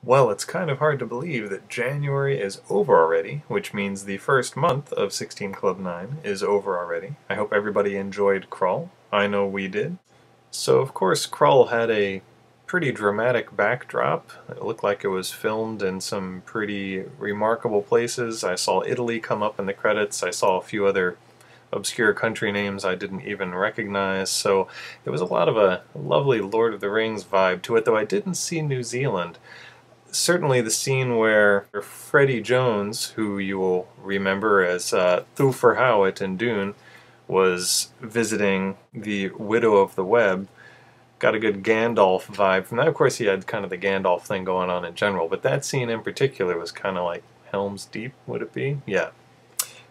Well, it's kind of hard to believe that January is over already, which means the first month of 16 Club 9 is over already. I hope everybody enjoyed Krull. I know we did. So, of course, Krull had a pretty dramatic backdrop. It looked like it was filmed in some pretty remarkable places. I saw Italy come up in the credits. I saw a few other obscure country names I didn't even recognize. So, there was a lot of a lovely Lord of the Rings vibe to it, though I didn't see New Zealand. Certainly the scene where Freddie Jones, who you will remember as Thufir Hawat in Dune, was visiting the Widow of the Web, got a good Gandalf vibe from that. Of course, he had kind of the Gandalf thing going on in general, but that scene in particular was kind of like Helm's Deep, would it be? Yeah.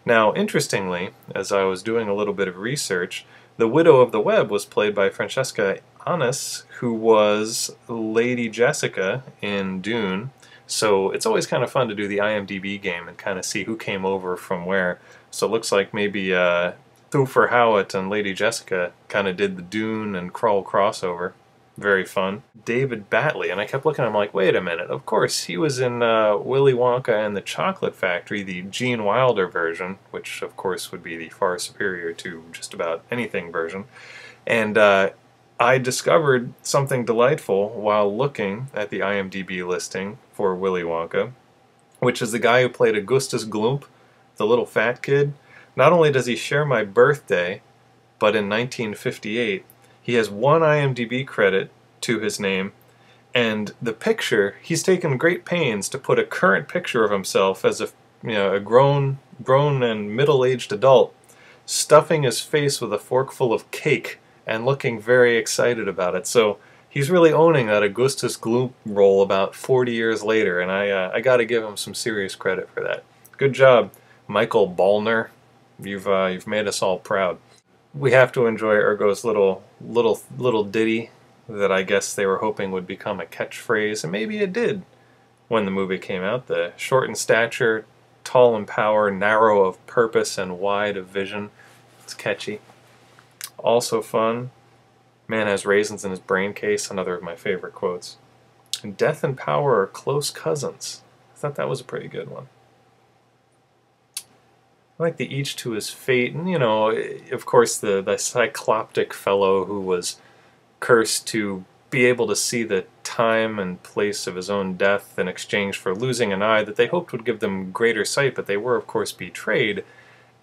Now, interestingly, as I was doing a little bit of research, the Widow of the Web was played by Francesca Annis, who was Lady Jessica in Dune. So it's always kind of fun to do the IMDb game and kind of see who came over from where. So it looks like maybe Thufir Hawat and Lady Jessica kind of did the Dune and Krull crossover. Very fun. David Batley, and I kept looking, I'm like, wait a minute, of course, he was in Willy Wonka and the Chocolate Factory, the Gene Wilder version, which of course would be the far superior to just about anything version. And I discovered something delightful while looking at the IMDb listing for Willy Wonka, which is the guy who played Augustus Gloop, the little fat kid. Not only does he share my birthday, but in 1958, he has one IMDb credit to his name, and the picture, he's taken great pains to put a current picture of himself as a grown and middle-aged adult, stuffing his face with a forkful of cake and looking very excited about it. So he's really owning that Augustus Gloop role about 40 years later, and I got to give him some serious credit for that. Good job, Michael Ballner. You've made us all proud. We have to enjoy Ergo's little ditty that I guess they were hoping would become a catchphrase, and maybe it did when the movie came out. The short in stature, tall in power, narrow of purpose, and wide of vision. It's catchy. Also fun. Man has raisins in his brain case, another of my favorite quotes. And death and power are close cousins. I thought that was a pretty good one. I like the each to his fate, and of course the cycloptic fellow who was cursed to be able to see the time and place of his own death in exchange for losing an eye that they hoped would give them greater sight, but they were of course betrayed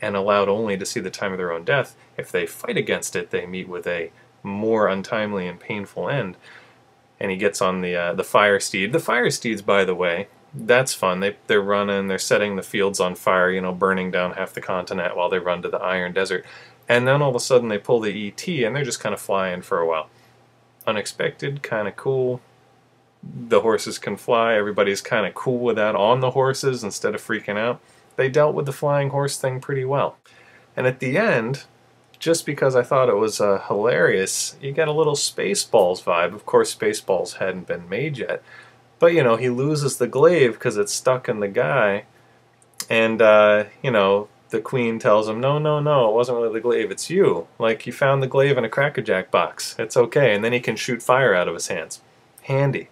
and allowed only to see the time of their own death. If they fight against it, they meet with a more untimely and painful end. And he gets on the fire steed. The fire steeds, by the way, that's fun. They're running, they're setting the fields on fire, burning down half the continent while they run to the Iron Desert. And then all of a sudden they pull the ET and they're just kind of flying for a while. Unexpected, kind of cool. The horses can fly. Everybody's kind of cool with that on the horses instead of freaking out. They dealt with the flying horse thing pretty well. And at the end, just because I thought it was hilarious, you get a little Spaceballs vibe. Of course, Spaceballs hadn't been made yet. But, he loses the glaive because it's stuck in the guy. And, the queen tells him, no, no, no, it wasn't really the glaive, it's you. Like, you found the glaive in a Cracker Jack box. It's okay. And then he can shoot fire out of his hands. Handy.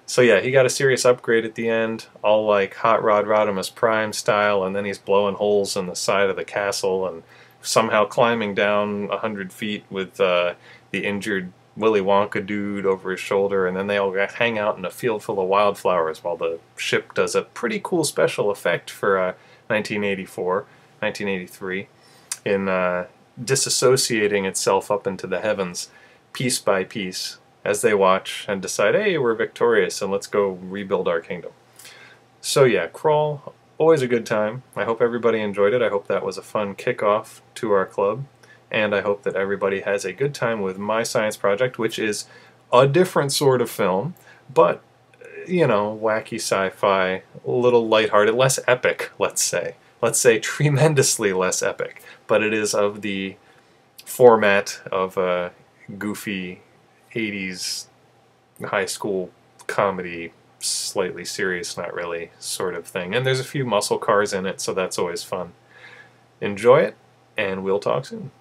So yeah, he got a serious upgrade at the end, all like Hot Rod Rodimus Prime style, and then he's blowing holes in the side of the castle and somehow climbing down 100 feet with the injured Willy Wonka dude over his shoulder, and then they all hang out in a field full of wildflowers while the ship does a pretty cool special effect for 1984, 1983, in disassociating itself up into the heavens, piece by piece, as they watch and decide, hey, we're victorious and let's go rebuild our kingdom. So yeah, Krull, always a good time. I hope everybody enjoyed it. I hope that was a fun kickoff to our club. And I hope that everybody has a good time with my science project, which is a different sort of film, but, wacky sci-fi, a little lighthearted, less epic, let's say. Let's say tremendously less epic, but it is of the format of a goofy 80s high school comedy, slightly serious, not really, sort of thing. And there's a few muscle cars in it, so that's always fun. Enjoy it, and we'll talk soon.